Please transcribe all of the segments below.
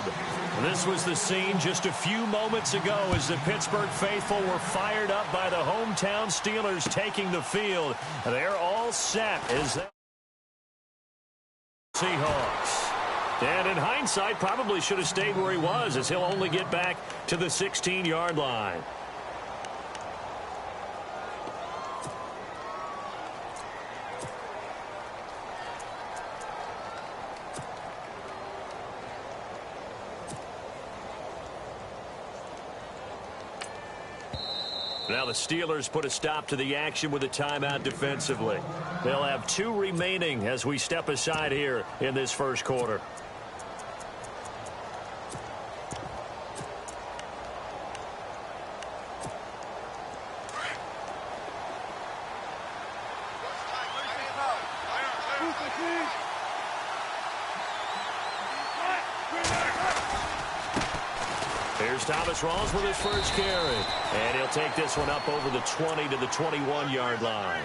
field. This was the scene just a few moments ago as the Pittsburgh faithful were fired up by the hometown Steelers taking the field. They're all set as they Seahawks. And in hindsight, probably should have stayed where he was, as he'll only get back to the 16-yard line. Now the Steelers put a stop to the action with a timeout defensively. They'll have 2 remaining as we step aside here in this first quarter. Here's Thomas Rawls with his first carry. And he'll take this one up over the 20 to the 21-yard line.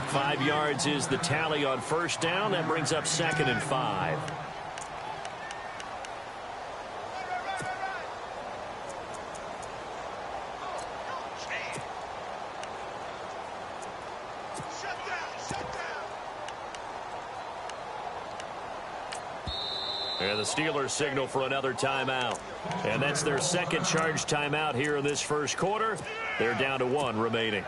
5 yards is the tally on first down. That brings up 2nd and 5. And the Steelers signal for another timeout. And that's their second charge timeout here in this first quarter. They're down to 1 remaining.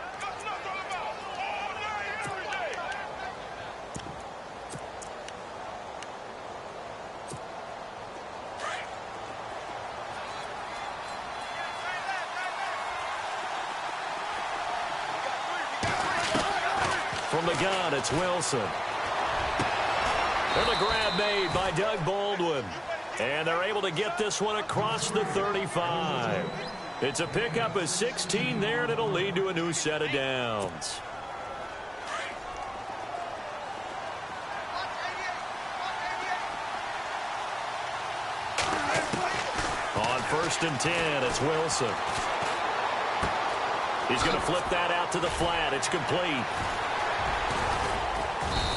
From the gun, it's Wilson. And the grab made by Doug Baldwin. And they're able to get this one across the 35. It's a pickup of 16 there, and it'll lead to a new set of downs. On 1st and 10, it's Wilson. He's going to flip that out to the flat. It's complete.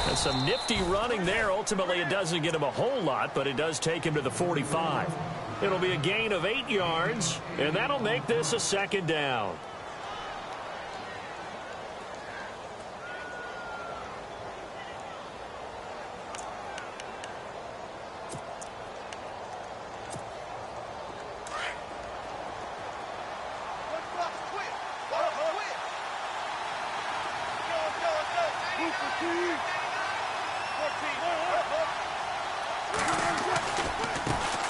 And some nifty running there. Ultimately, it doesn't get him a whole lot, but it does take him to the 45. It'll be a gain of 8 yards, and that'll make this a 2nd down.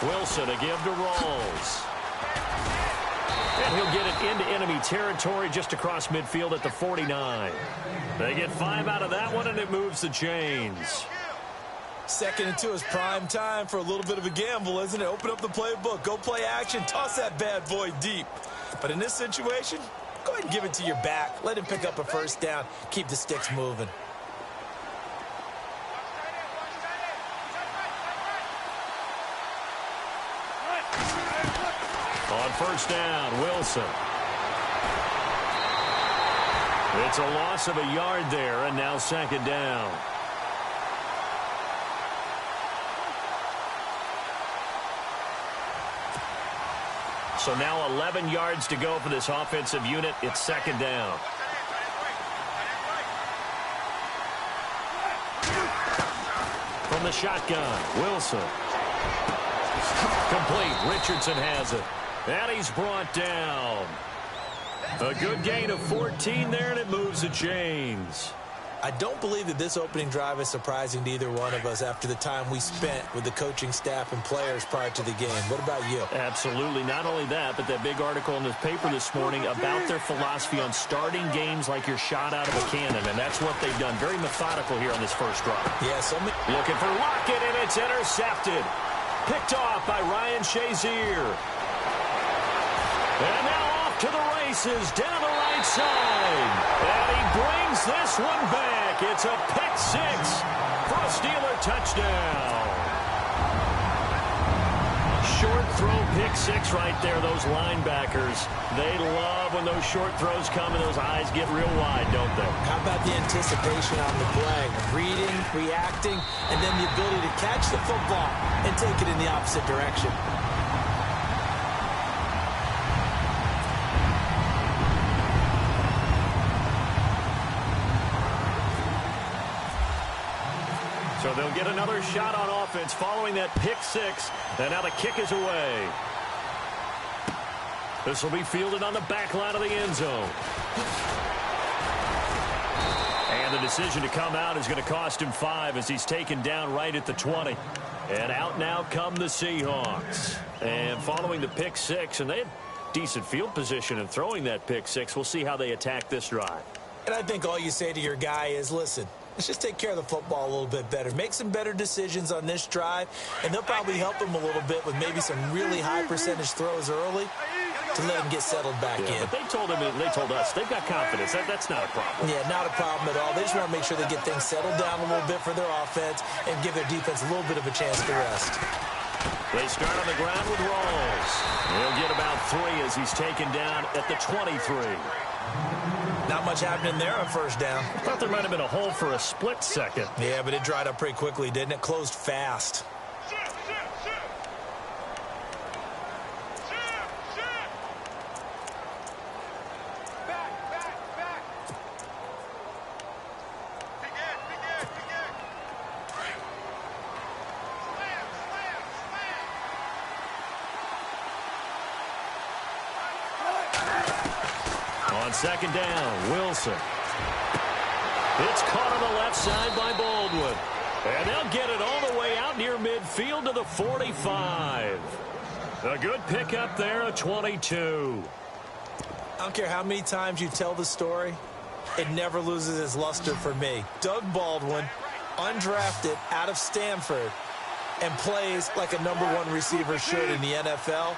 Wilson, a give to Rawls. And he'll get it into enemy territory just across midfield at the 49. They get 5 out of that one, and it moves the chains. 2nd and 2 is prime time for a little bit of a gamble, isn't it? Open up the playbook, go play action, toss that bad boy deep. But in this situation, go ahead and give it to your back. Let him pick up a first down. Keep the sticks moving. On first down, Wilson. It's a loss of a yard there, and now 2nd down. So now 11 yards to go for this offensive unit. It's 2nd down. From the shotgun, Wilson. Complete. Richardson has it. And he's brought down. A good gain of 14 there, and it moves the chains. I don't believe that this opening drive is surprising to either one of us after the time we spent with the coaching staff and players prior to the game. What about you? Absolutely. Not only that, but that big article in the paper this morning about their philosophy on starting games like you're shot out of a cannon, and that's what they've done. Very methodical here on this first drive. Yeah, looking for Lockett, and it's intercepted. Picked off by Ryan Shazier. And now off to the races down the right side. And he brings this one back. It's a pick 6 for a Steeler touchdown. Short throw pick 6 right there. Those linebackers, they love when those short throws come and those eyes get real wide, don't they? How about the anticipation on the play? Reading, reacting, and then the ability to catch the football and take it in the opposite direction. So they'll get another shot on offense following that pick six. And now the kick is away. This will be fielded on the back line of the end zone. And the decision to come out is going to cost him 5 as he's taken down right at the 20. And out now come the Seahawks. And following the pick six, and they had decent field position in throwing that pick six. We'll see how they attack this drive. And I think all you say to your guy is, listen, let's just take care of the football a little bit better. Make some better decisions on this drive, and they'll probably help him a little bit with maybe some really high percentage throws early to let him get settled back in. But they told us they've got confidence. That's not a problem. Yeah, not a problem at all. They just want to make sure they get things settled down a little bit for their offense and give their defense a little bit of a chance to rest. They start on the ground with Rawls. He'll get about 3 as he's taken down at the 23. Not much happening there on first down. I thought there might have been a hole for a split second. Yeah, but it dried up pretty quickly, didn't it? Closed fast. On second down, Wilson. It's caught on the left side by Baldwin. And they'll get it all the way out near midfield to the 45. A good pickup there at 22. I don't care how many times you tell the story, it never loses its luster for me. Doug Baldwin, undrafted out of Stanford, and plays like a #1 receiver should in the NFL.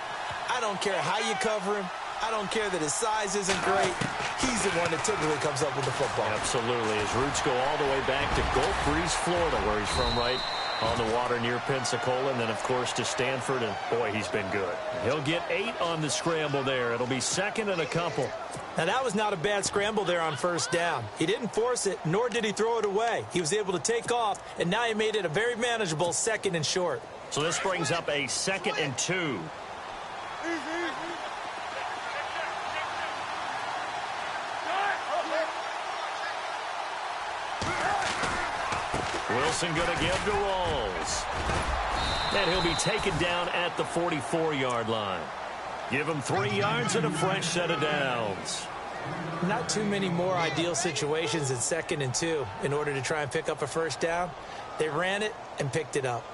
I don't care how you cover him. I don't care that his size isn't great. He's the one that typically comes up with the football. Absolutely. His roots go all the way back to Gulf Breeze, Florida, where he's from, right on the water near Pensacola. And then, of course, to Stanford. And, boy, he's been good. He'll get 8 on the scramble there. It'll be second and a couple. Now, that was not a bad scramble there on first down. He didn't force it, nor did he throw it away. He was able to take off, and now he made it a very manageable second and short. So this brings up a 2nd and 2. Wilson going to give to Rawls. And he'll be taken down at the 44-yard line. Give him 3 yards and a fresh set of downs. Not too many more ideal situations in 2nd and 2 in order to try and pick up a first down. They ran it and picked it up.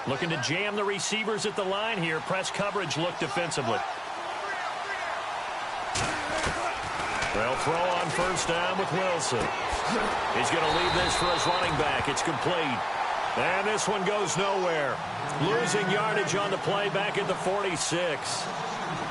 Looking to jam the receivers at the line here. Press coverage look defensively. They'll throw on first down with Wilson. He's going to leave this for his running back. It's complete. And this one goes nowhere. Losing yardage on the play back at the 46.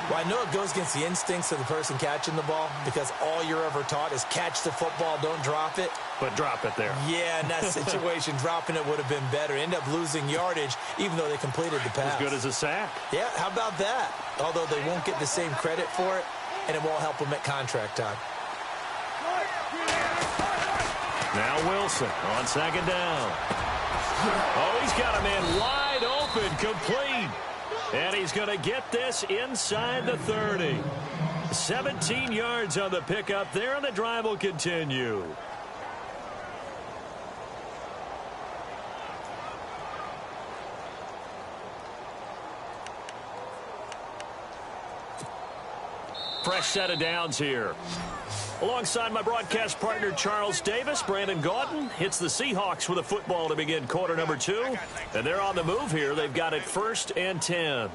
Well, I know it goes against the instincts of the person catching the ball because all you're ever taught is catch the football, don't drop it. But drop it there. Yeah, in that situation, dropping it would have been better. End up losing yardage even though they completed the pass. As good as a sack. Yeah, how about that? Although they won't get the same credit for it, and it won't help them at contract time. Now Wilson on second down. Oh, he's got a man wide open, complete. And he's going to get this inside the 30. 17 yards on the pickup there, and the drive will continue. Fresh set of downs here. Alongside my broadcast partner, Charles Davis, Brandon Gaudin hits the Seahawks with a football to begin quarter number 2. And they're on the move here. They've got it 1st and 10.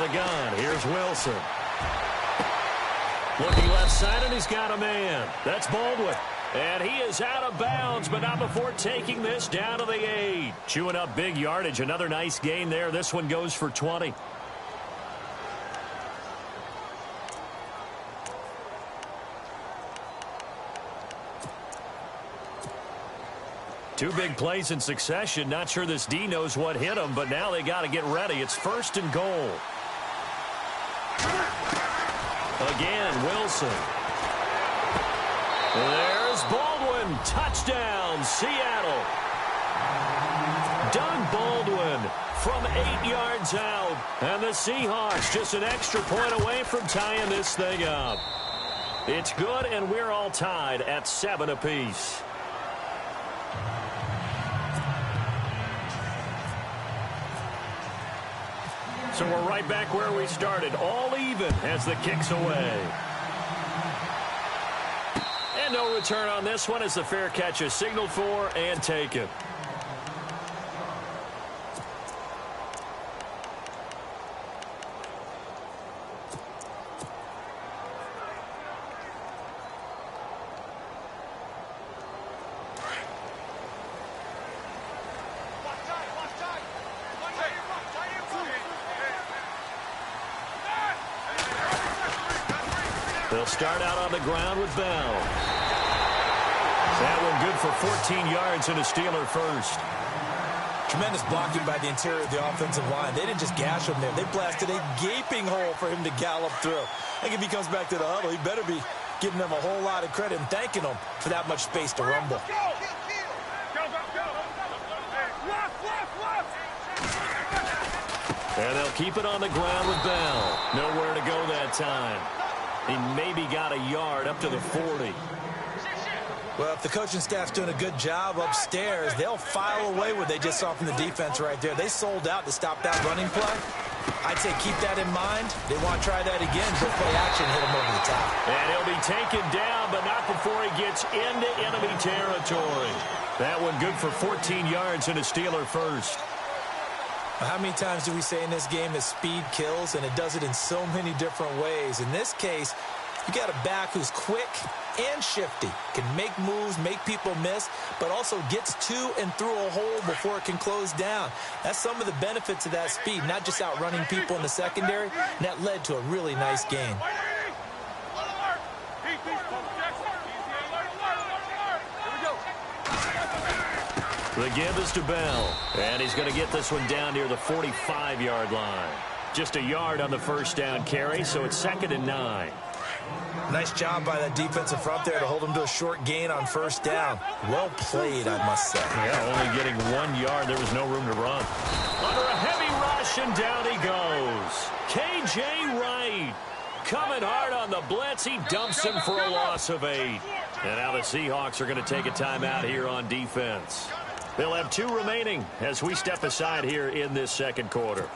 The gun. Here's Wilson. Looking left side, and he's got a man. That's Baldwin. And he is out of bounds, but not before taking this down to the 8. Chewing up big yardage. Another nice gain there. This one goes for 20. Two big plays in succession. Not sure this D knows what hit him, but now they got to get ready. It's 1st and goal. Again, Wilson. There's Baldwin. Touchdown, Seattle. Doug Baldwin from 8 yards out. And the Seahawks just an extra point away from tying this thing up. It's good, and we're all tied at 7 apiece. So we're right back where we started, all even as the kick's away. And no return on this one as the fair catch is signaled for and taken. They'll start out on the ground with Bell. That one good for 14 yards and a Steeler first. Tremendous blocking by the interior of the offensive line. They didn't just gash him there. They blasted a gaping hole for him to gallop through. I think if he comes back to the huddle, he better be giving them a whole lot of credit and thanking them for that much space to rumble. And they'll keep it on the ground with Bell. Nowhere to go that time. He maybe got a yard up to the 40. Well, if the coaching staff's doing a good job upstairs, they'll file away what they just saw from the defense right there. They sold out to stop that running play. I'd say keep that in mind. They want to try that again. Go play action, hit him over the top. And he'll be taken down, but not before he gets into enemy territory. That one good for 14 yards and a Steeler first. How many times do we say in this game that speed kills, and it does it in so many different ways? In this case, you got a back who's quick and shifty, can make moves, make people miss, but also gets to and through a hole before it can close down. That's some of the benefits of that speed, not just outrunning people in the secondary, and that led to a really nice game. The give is to Bell, and he's going to get this one down near the 45-yard line. Just a yard on the first down carry, so it's 2nd and 9. Nice job by that defensive front there to hold him to a short gain on first down. Well played, I must say. Yeah, only getting 1 yard. There was no room to run. Under a heavy rush, and down he goes. K.J. Wright coming hard on the blitz. He dumps him for a loss of 8. And now the Seahawks are going to take a timeout here on defense. They'll have 2 remaining as we step aside here in this second quarter.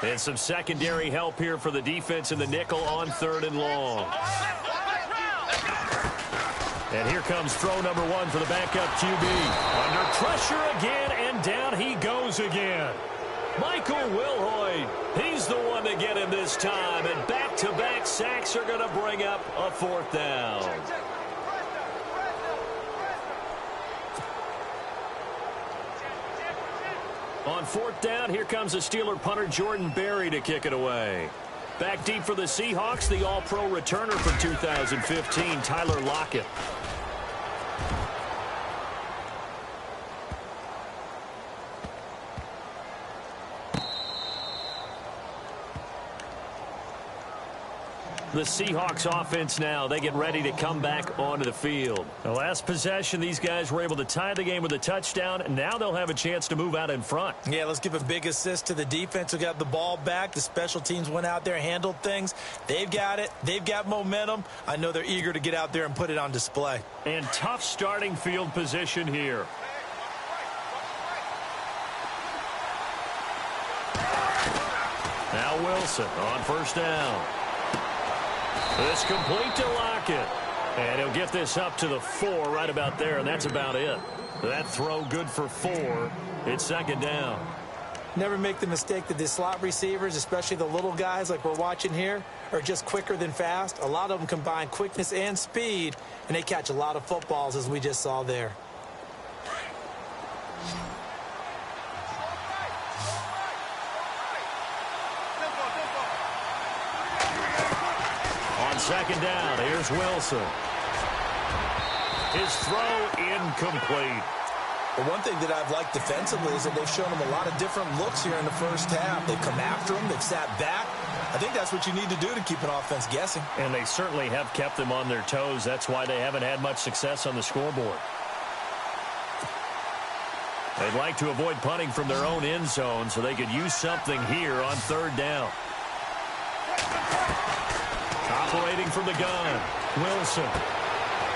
And some secondary help here for the defense in the nickel on 3rd and long. And here comes throw number 1 for the backup QB. Under pressure again, and down he goes again. Michael Wilhoit, he's the one to get him this time. And back-to-back sacks are going to bring up a 4th down. On 4th down, here comes the Steeler punter Jordan Berry to kick it away. Back deep for the Seahawks, the All-Pro returner from 2015, Tyler Lockett. The Seahawks offense now, they get ready to come back onto the field. The last possession, these guys were able to tie the game with a touchdown, and now they'll have a chance to move out in front. Yeah, let's give a big assist to the defense who got the ball back. The special teams went out there, handled things. They've got it. They've got momentum. I know they're eager to get out there and put it on display. And tough starting field position here. Now Wilson on first down. It's complete to Lockett. And he'll get this up to the 4 right about there, and that's about it. That throw good for 4. It's second down. Never make the mistake that the slot receivers, especially the little guys like we're watching here, are just quicker than fast. A lot of them combine quickness and speed, and they catch a lot of footballs, as we just saw there. On second down, here's Wilson. His throw incomplete. Well, one thing that I've liked defensively is that they've shown him a lot of different looks here in the first half. They've come after him. They've sat back. I think that's what you need to do to keep an offense guessing. And they certainly have kept them on their toes. That's why they haven't had much success on the scoreboard. They'd like to avoid punting from their own end zone so they could use something here on third down. Operating from the gun, Wilson.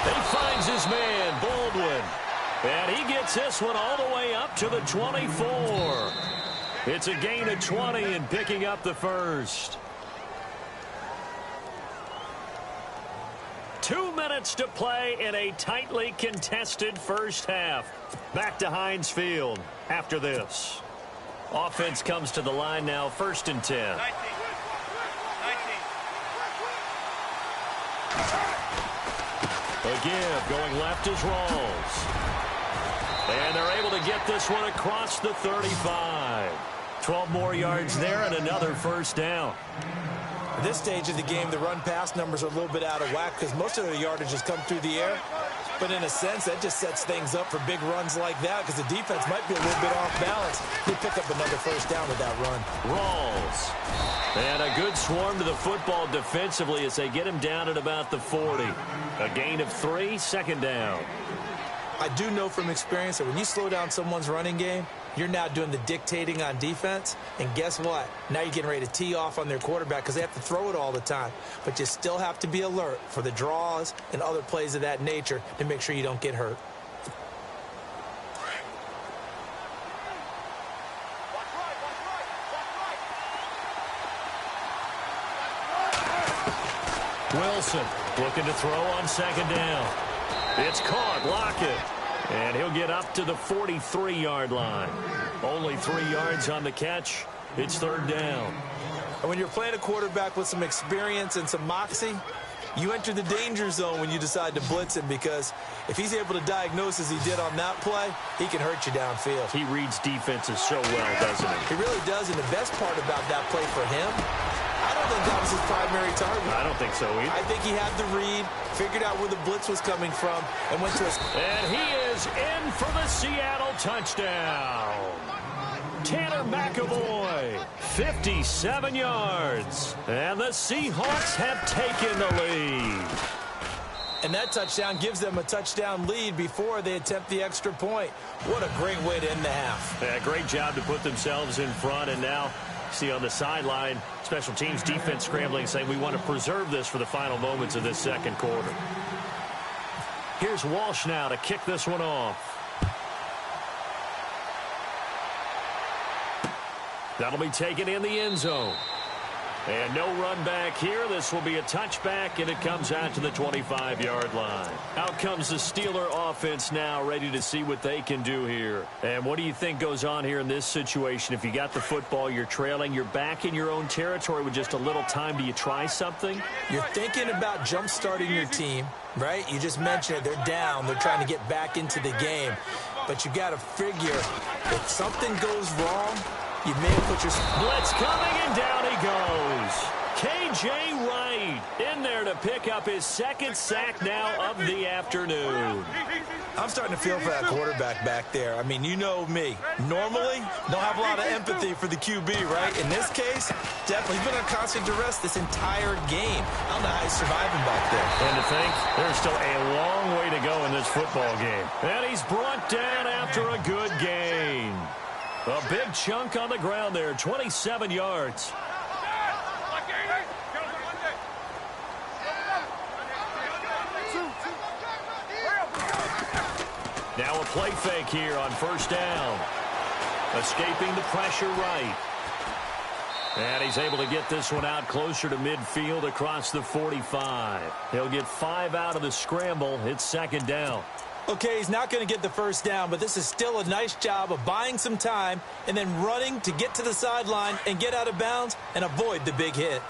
He finds his man, Baldwin. And he gets this one all the way up to the 24. It's a gain of 20 and picking up the first. 2 minutes to play in a tightly contested first half. Back to Heinz Field after this. Offense comes to the line now, 1st and 10. A give going left is Rawls. And they're able to get this one across the 35. 12 more yards there and another first down. At this stage of the game, the run-pass numbers are a little bit out of whack because most of the yardage has come through the air. But in a sense, that just sets things up for big runs like that because the defense might be a little bit off balance. They pick up another first down with that run. Rawls. And a good swarm to the football defensively as they get him down at about the 40. A gain of 3, second down. I do know from experience that when you slow down someone's running game, you're now doing the dictating on defense. And guess what? Now you're getting ready to tee off on their quarterback because they have to throw it all the time. But you still have to be alert for the draws and other plays of that nature to make sure you don't get hurt. Wilson looking to throw on second down. It's caught, Lockett. And he'll get up to the 43-yard line. Only 3 yards on the catch. It's third down. And when you're playing a quarterback with some experience and some moxie, you enter the danger zone when you decide to blitz him because if he's able to diagnose as he did on that play, he can hurt you downfield. He reads defenses so well, doesn't he? He really does, and the best part about that play for him, I don't think that was his primary target. I don't think so either. I think he had the read, figured out where the blitz was coming from, and went to his... And he is in for the Seattle touchdown. Tanner McAvoy, 57 yards. And the Seahawks have taken the lead. And that touchdown gives them a touchdown lead before they attempt the extra point. What a great way to end the half. Yeah, great job to put themselves in front, and now see on the sideline, special teams defense scrambling, saying we want to preserve this for the final moments of this second quarter. Here's Walsh now to kick this one off. That'll be taken in the end zone. And no run back here. This will be a touchback, and it comes out to the 25-yard line. Out comes the Steeler offense now, ready to see what they can do here. And what do you think goes on here in this situation? If you got the football, you're trailing, you're back in your own territory with just a little time. Do you try something? You're thinking about jump-starting your team, right? You just mentioned it. They're down. They're trying to get back into the game. But you got to figure if something goes wrong, you may have put your... Blitz coming, and down he goes. K.J. Wright in there to pick up his second sack now of the afternoon. I'm starting to feel for that quarterback back there. I mean, you know me. Normally, don't have a lot of empathy for the QB, right? In this case, definitely. He's been on constant duress this entire game. I don't know how he's surviving back there. And to think, there's still a long way to go in this football game. And he's brought down after a good gain. A big chunk on the ground there, 27 yards. Now a play fake here on first down. Escaping the pressure right. And he's able to get this one out closer to midfield across the 45. He'll get 5 out of the scramble. It's second down. Okay, he's not going to get the first down, but this is still a nice job of buying some time and then running to get to the sideline and get out of bounds and avoid the big hit.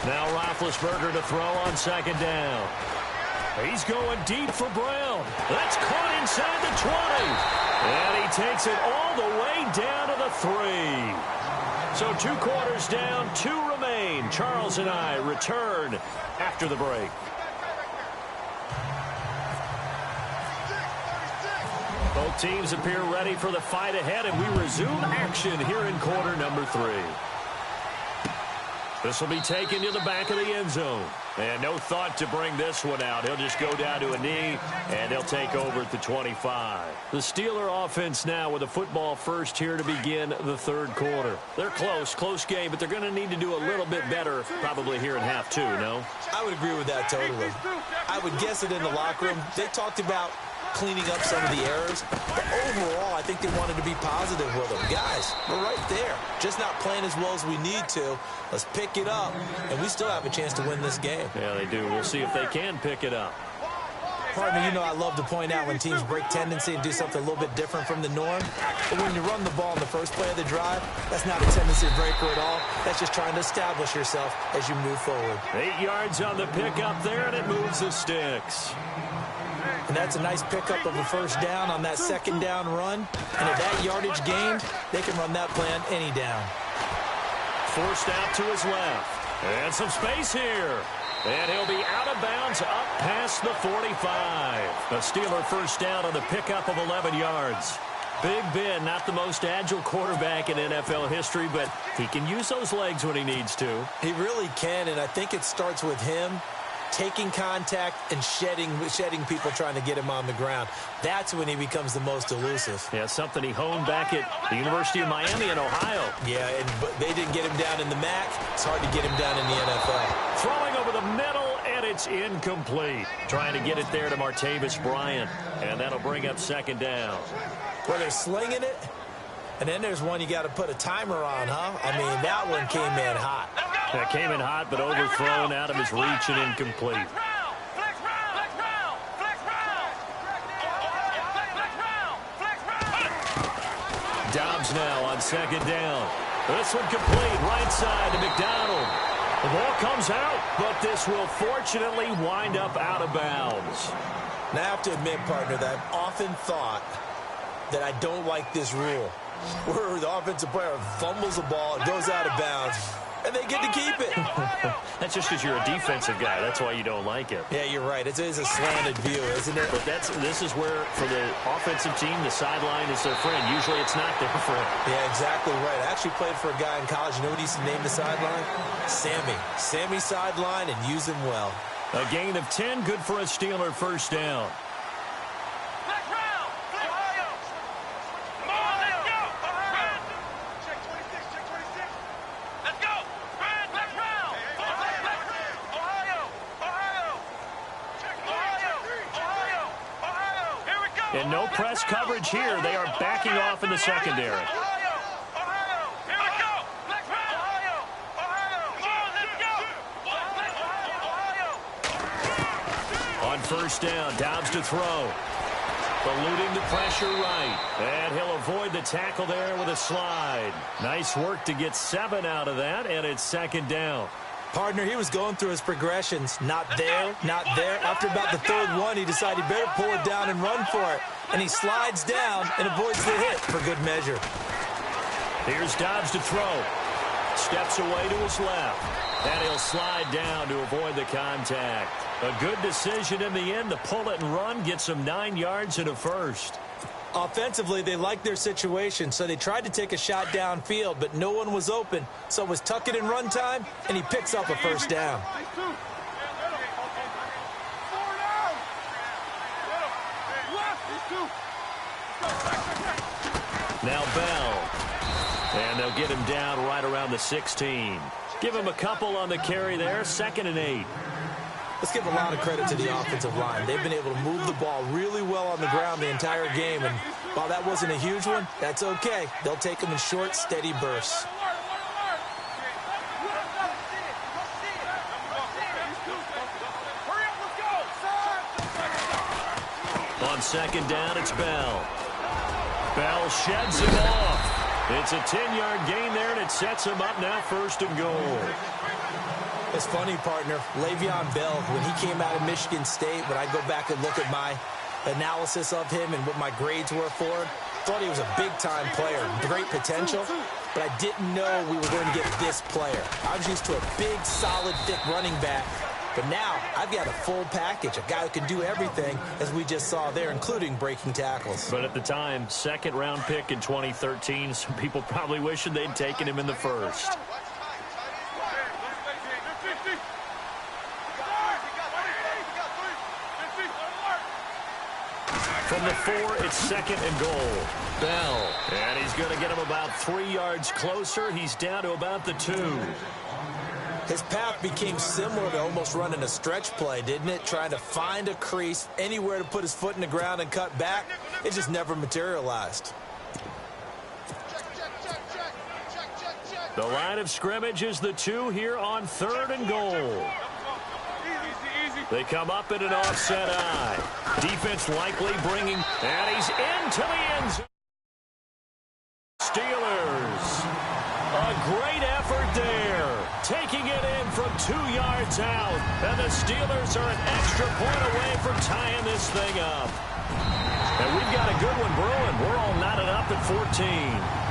Now Roethlisberger to throw on second down. He's going deep for Brown. That's caught inside the 20. And he takes it all the way down to the 3. So 2 quarters down, 2 remain. Charles and I return after the break. Both teams appear ready for the fight ahead, and we resume action here in quarter number 3. This will be taken to the back of the end zone. And no thought to bring this one out. He'll just go down to a knee, and they'll take over at the 25. The Steeler offense now with a football first here to begin the third quarter. They're close game, but they're going to need to do a little bit better probably here in half 2, no? I would agree with that totally. I would guess it in the locker room. They talked about cleaning up some of the errors. But overall, I think they wanted to be positive with them. Guys, we're right there. Just not playing as well as we need to. Let's pick it up, and we still have a chance to win this game. Yeah, they do. We'll see if they can pick it up. Partner, you know I love to point out when teams break tendency and do something a little bit different from the norm. But when you run the ball in the first play of the drive, that's not a tendency breaker at all. That's just trying to establish yourself as you move forward. 8 yards on the pickup there, and it moves the sticks. And that's a nice pickup of a first down on that second down run. And at that yardage gained, they can run that play on any down. Forced out to his left. And some space here. And he'll be out of bounds up past the 45. A Steeler first down on the pickup of 11 yards. Big Ben, not the most agile quarterback in NFL history, but he can use those legs when he needs to. He really can, and I think it starts with him taking contact and shedding people trying to get him on the ground. That's when he becomes the most elusive. Yeah, something he honed back at the University of Miami in Ohio. Yeah, but they didn't get him down in the MAC. It's hard to get him down in the NFL. Throwing over the middle, and it's incomplete. Trying to get it there to Martavis Bryant, and that'll bring up second down. Well, they're slinging it, and then there's one you got to put a timer on, huh? I mean, that one came in hot. That came in hot, but overthrown out of his reach and incomplete. Dobbs now on second down. This one complete, right side to McDonald. The ball comes out, but this will fortunately wind up out of bounds. Now, I have to admit, partner, that I've often thought that I don't like this rule, where the offensive player fumbles the ball, it goes out of bounds, and they get to keep it. That's just because you're a defensive guy. That's why you don't like it. Yeah, you're right. It is a slanted view, isn't it? But this is where, for the offensive team, the sideline is their friend. Usually it's not their friend. Yeah, exactly right. I actually played for a guy in college. You know what he used to name the sideline? Sammy. Sammy sideline, and use him well. A gain of 10, good for a Steeler first down. And no press coverage here. They are backing off in the secondary. On first down, Dobbs to throw. Eluding the pressure right. And he'll avoid the tackle there with a slide. Nice work to get 7 out of that, and it's second down. Partner, he was going through his progressions. Not there, not there. After about the third one, he decided he better pull it down and run for it. And he slides down and avoids the hit for good measure. Here's Dobbs to throw. Steps away to his left. And he'll slide down to avoid the contact. A good decision in the end to pull it and run, get some 9 yards and a first. Offensively, they liked their situation, so they tried to take a shot downfield, but no one was open. So it was tuck it and run time, and he picks up a first down. Now Bell. And they'll get him down right around the 16. Give him a couple on the carry there, 2nd and 8. Let's give a lot of credit to the offensive line. They've been able to move the ball really well on the ground the entire game, and while that wasn't a huge one, that's okay. They'll take them in short, steady bursts. On second down, it's Bell. Bell sheds him off. It's a 10-yard gain there, and it sets him up now 1st and goal. It's funny, partner. Le'Veon Bell, when he came out of Michigan State, when I go back and look at my analysis of him and what my grades were for him, thought he was a big-time player, great potential, but I didn't know we were going to get this player. I was used to a big, solid, thick running back, but now I've got a full package, a guy who can do everything, as we just saw there, including breaking tackles. But at the time, 2nd-round pick in 2013, some people probably wishing they'd taken him in the 1st. From the 4, it's 2nd and goal. Bell. And he's going to get him about 3 yards closer. He's down to about the 2. His path became similar to almost running a stretch play, didn't it? Trying to find a crease, anywhere to put his foot in the ground and cut back. It just never materialized. The line of scrimmage is the 2 here on 3rd and goal. They come up in an offset eye. Defense likely bringing, and he's into the end zone. Steelers. A great effort there. Taking it in from 2 yards out. And the Steelers are an extra point away from tying this thing up. And we've got a good one brewing. We're all knotted up at 14.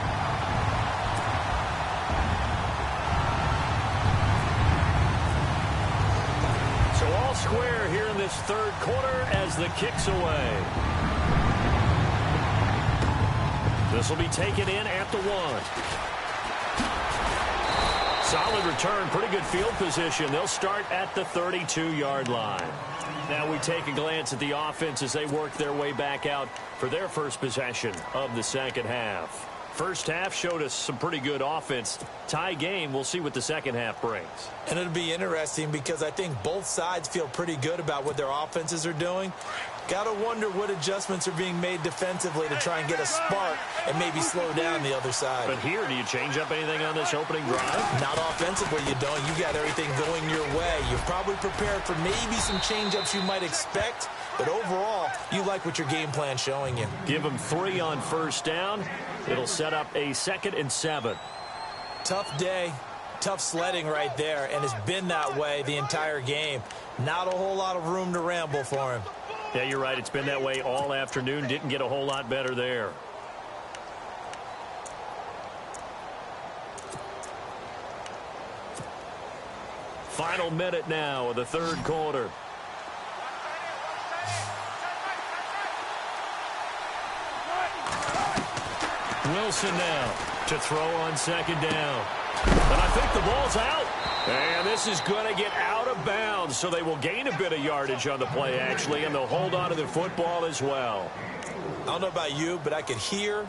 All square here in this 3rd quarter as the kick's away. This will be taken in at the 1. Solid return, pretty good field position. They'll start at the 32-yard line. Now we take a glance at the offense as they work their way back out for their first possession of the 2nd half. First half showed us some pretty good offense. Tie game, we'll see what the 2nd half brings. And it'll be interesting because I think both sides feel pretty good about what their offenses are doing. Got to wonder what adjustments are being made defensively to try and get a spark and maybe slow down the other side. But here, do you change up anything on this opening drive? Not offensively, you don't. You got everything going your way. You're probably prepared for maybe some change-ups you might expect, but overall, you like what your game plan's showing you. Give them 3 on 1st down. It'll set up a 2nd and 7. Tough day, tough sledding right there, and it's been that way the entire game. Not a whole lot of room to ramble for him. Yeah, you're right. It's been that way all afternoon. Didn't get a whole lot better there. Final minute now of the 3rd quarter. Wilson now to throw on 2nd down. And I think the ball's out. And this is going to get out of bounds, so they will gain a bit of yardage on the play, actually, and they'll hold on to the football as well. I don't know about you, but I could hear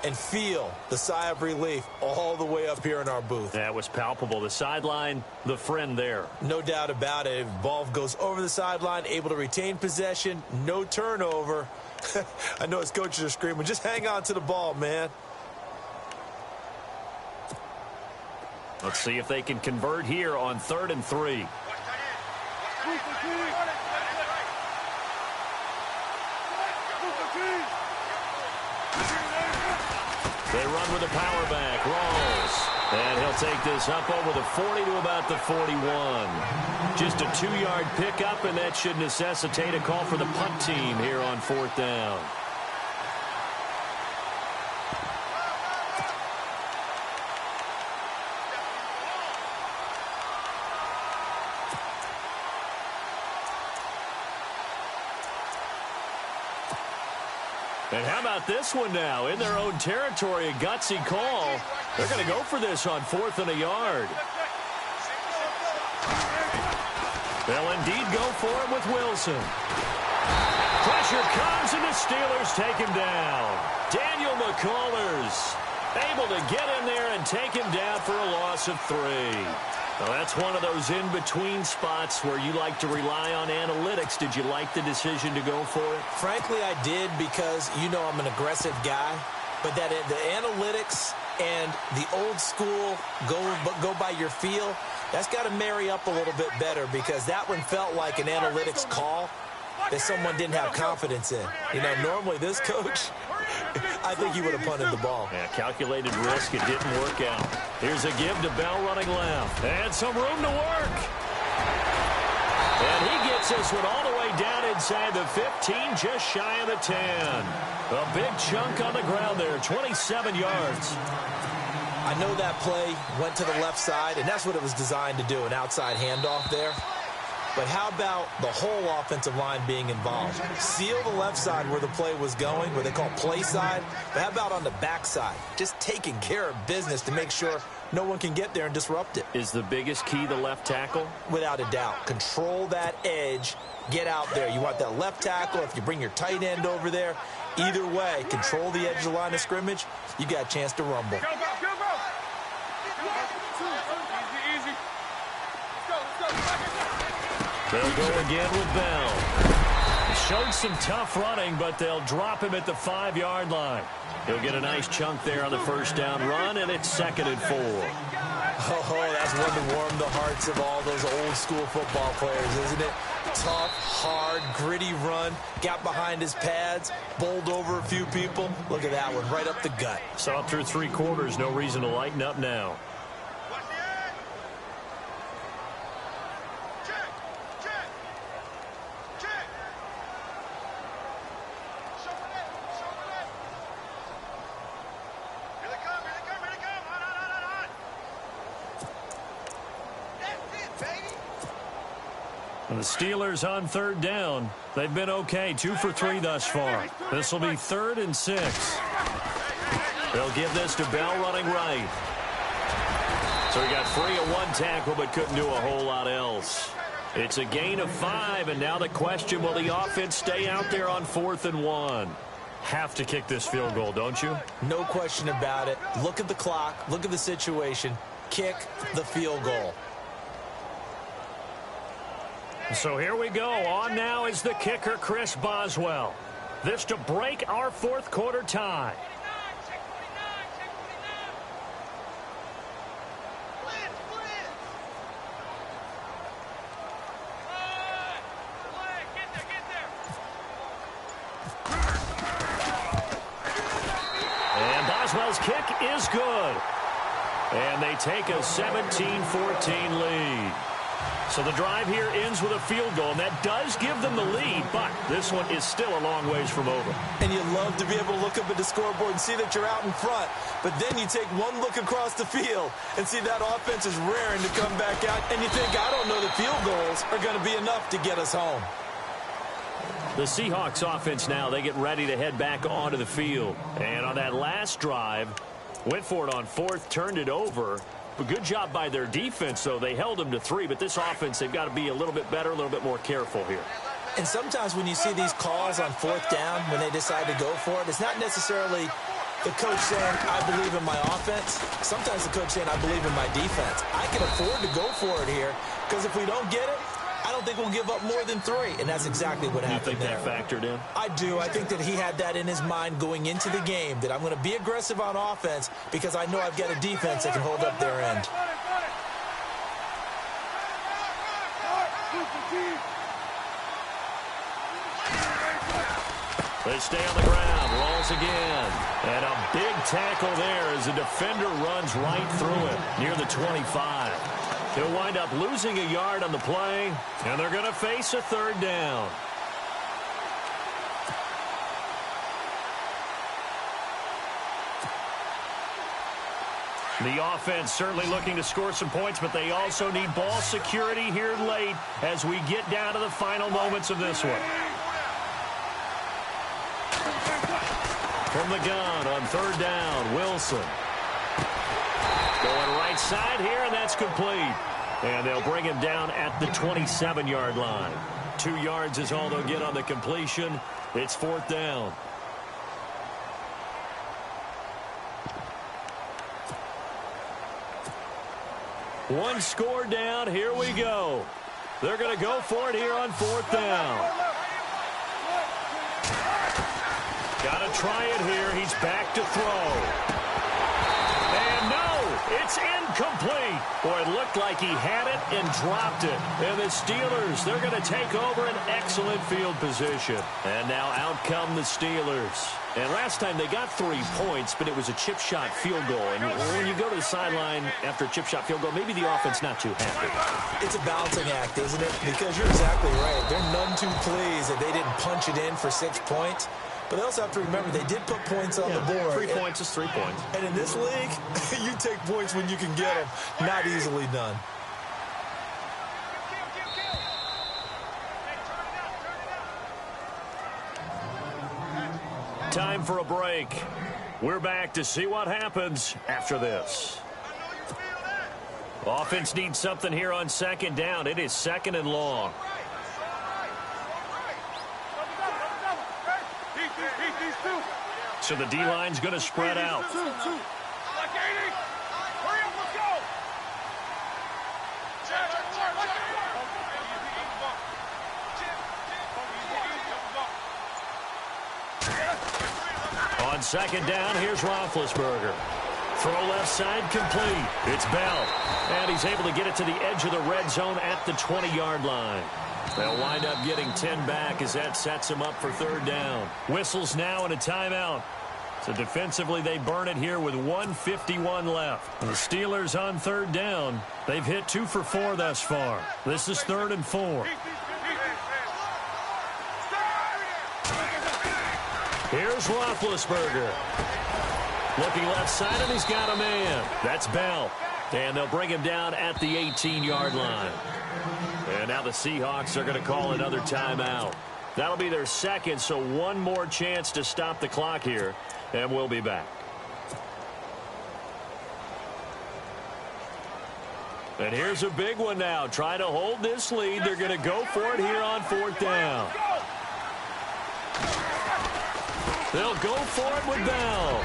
and feel the sigh of relief all the way up here in our booth. That was palpable. The sideline, the friend there. No doubt about it. Ball goes over the sideline, able to retain possession, no turnover. I know his coaches are screaming, just hang on to the ball, man. Let's see if they can convert here on 3rd and 3. They run with a power back. Rawls. And he'll take this up over the 40 to about the 41. Just a 2-yard pickup, and that should necessitate a call for the punt team here on 4th down. And how about this one now? In their own territory, a gutsy call. They're going to go for this on 4th and a yard. They'll indeed go for it with Wilson. Pressure comes, and the Steelers take him down. Daniel McCullers able to get in there and take him down for a loss of 3. Well, that's one of those in-between spots where you like to rely on analytics. Did you like the decision to go for it? Frankly, I did because, you know, I'm an aggressive guy. But that the analytics and the old school go by your feel, that's got to marry up a little bit better because that one felt like an analytics call that someone didn't have confidence in. You know, normally this coach, I think he would have punted the ball. Yeah, calculated risk. It didn't work out. Here's a give to Bell running left. And some room to work. And he gets this one all the way down inside the 15, just shy of the 10. A big chunk on the ground there, 27 yards. I know that play went to the left side, and that's what it was designed to do, an outside handoff there. But how about the whole offensive line being involved? Seal the left side where the play was going, where they call play side. But how about on the back side? Just taking care of business to make sure no one can get there and disrupt it. Is the biggest key the left tackle? Without a doubt. Control that edge. Get out there. You want that left tackle. If you bring your tight end over there, either way, control the edge of the line of scrimmage. You got a chance to rumble. Go, go, go, go. Easy, easy. Let's go. They'll go again with Bell. He showed some tough running, but they'll drop him at the 5-yard line. He'll get a nice chunk there on the first down run, and it's 2nd and 4. Oh, that's one to warm the hearts of all those old school football players, isn't it? Tough, hard, gritty run. Got behind his pads, bowled over a few people. Look at that one, right up the gut. Saw through 3 quarters, no reason to lighten up now. The Steelers on 3rd down. They've been okay, 2 for 3 thus far. This will be 3rd and 6. They'll give this to Bell running right. So he got free of 1 tackle but couldn't do a whole lot else. It's a gain of 5, and now the question, will the offense stay out there on 4th and 1? Have to kick this field goal, don't you? No question about it. Look at the clock. Look at the situation. Kick the field goal. So here we go. On now is the kicker, Chris Boswell. This to break our 4th quarter tie. And Boswell's kick is good. And they take a 17-14 lead. So the drive here ends with a field goal, and that does give them the lead, but this one is still a long ways from over. And you love to be able to look up at the scoreboard and see that you're out in front, but then you take one look across the field and see that offense is raring to come back out, and you think, I don't know, the field goals are going to be enough to get us home. The Seahawks offense now, they get ready to head back onto the field. And on that last drive, went for it on 4th, turned it over. But good job by their defense, though. They held them to 3, but this offense, they've got to be a little bit better, a little bit more careful here. And sometimes when you see these calls on 4th down, when they decide to go for it, it's not necessarily the coach saying, I believe in my offense. Sometimes the coach saying, I believe in my defense. I can afford to go for it here, because if we don't get it, I don't think we'll give up more than 3, and that's exactly what happened there. You think that factored in? I do. I think that he had that in his mind going into the game, that I'm going to be aggressive on offense because I know I've got a defense that can hold up their end. They stay on the ground, rolls again. And a big tackle there as the defender runs right through it near the 25. He'll wind up losing a yard on the play, and they're going to face a 3rd down. The offense certainly looking to score some points, but they also need ball security here late as we get down to the final moments of this one. From the gun on 3rd down, Wilson. Going right side here, and that's complete. And they'll bring him down at the 27-yard line. 2 yards is all they'll get on the completion. It's 4th down. One score down. Here we go. They're going to go for it here on 4th down. Got to try it here. He's back to throw. And no, it's incomplete. Boy, it looked like he had it and dropped it. And the Steelers, they're going to take over an excellent field position. And now out come the Steelers. And last time they got 3 points, but it was a chip shot field goal. And when you go to the sideline after a chip shot field goal, maybe the offense not too happy. It's a balancing act, isn't it? Because you're exactly right. They're none too pleased that they didn't punch it in for 6 points. But they also have to remember they did put points on the board. 3 points is 3 points. And in this league, you take points when you can get them. Not easily done. Time for a break. We're back to see what happens after this. Offense needs something here on 2nd down. It is 2nd and long. So the D-line's going to spread out. On 2nd down, here's Roethlisberger. Throw left side complete. It's Bell. And he's able to get it to the edge of the red zone at the 20-yard line. They'll wind up getting 10 back as that sets them up for 3rd down. Whistles now and a timeout. So defensively, they burn it here with 1:51 left. The Steelers on 3rd down. They've hit 2 for 4 thus far. This is 3rd and 4. Here's Roethlisberger. Looking left side, and he's got a man. That's Bell. And they'll bring him down at the 18-yard line. And now the Seahawks are going to call another timeout. That'll be their 2nd, so one more chance to stop the clock here, and we'll be back. And here's a big one now. Try to hold this lead. They're going to go for it here on 4th down. They'll go for it with Bell.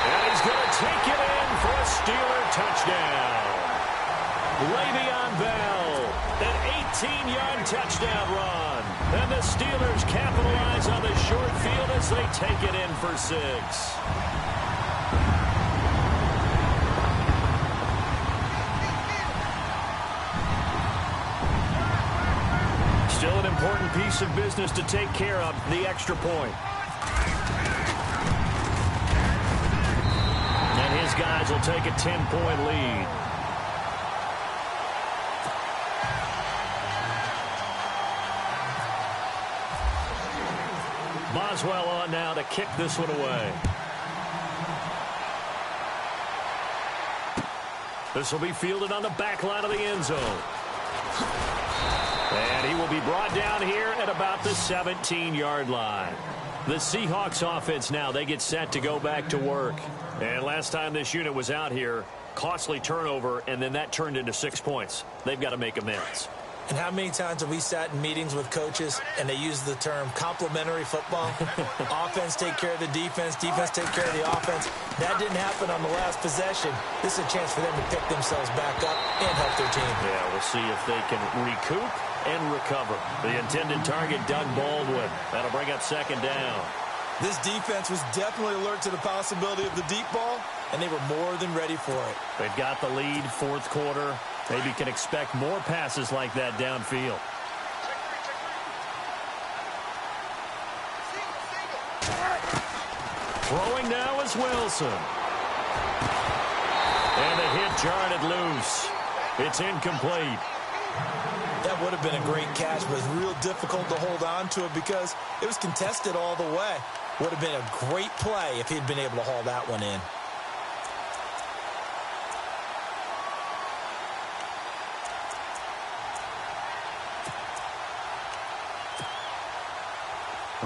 And he's going to take it in for a Steeler touchdown. Le'Veon Bell, an 18-yard touchdown run. And the Steelers capitalize on the short field as they take it in for 6. Still an important piece of business to take care of, the extra point. And his guys will take a 10-point lead. Boswell on now to kick this one away. This will be fielded on the back line of the end zone. And he will be brought down here at about the 17-yard line. The Seahawks offense now, they get set to go back to work. And last time this unit was out here, costly turnover, and then that turned into 6 points. They've got to make amends. And how many times have we sat in meetings with coaches and they use the term complementary football? Offense take care of the defense, defense take care of the offense. That didn't happen on the last possession. This is a chance for them to pick themselves back up and help their team. Yeah, we'll see if they can recoup and recover. The intended target, Doug Baldwin. That'll bring up 2nd down. This defense was definitely alert to the possibility of the deep ball, and they were more than ready for it. They've got the lead, 4th quarter. Maybe can expect more passes like that downfield. Throwing now is Wilson. And the hit jarred it loose. It's incomplete. That would have been a great catch, but it's real difficult to hold on to it because it was contested all the way. Would have been a great play if he'd been able to haul that one in.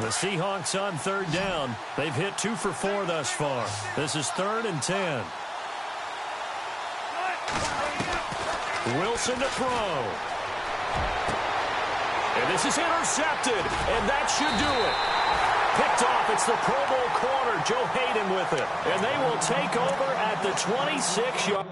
The Seahawks on 3rd down. They've hit 2 for 4 thus far. This is 3rd and 10. Wilson to throw. And this is intercepted, and that should do it. Picked off, it's the Pro Bowl corner, Joe Hayden with it. And they will take over at the 26-yard.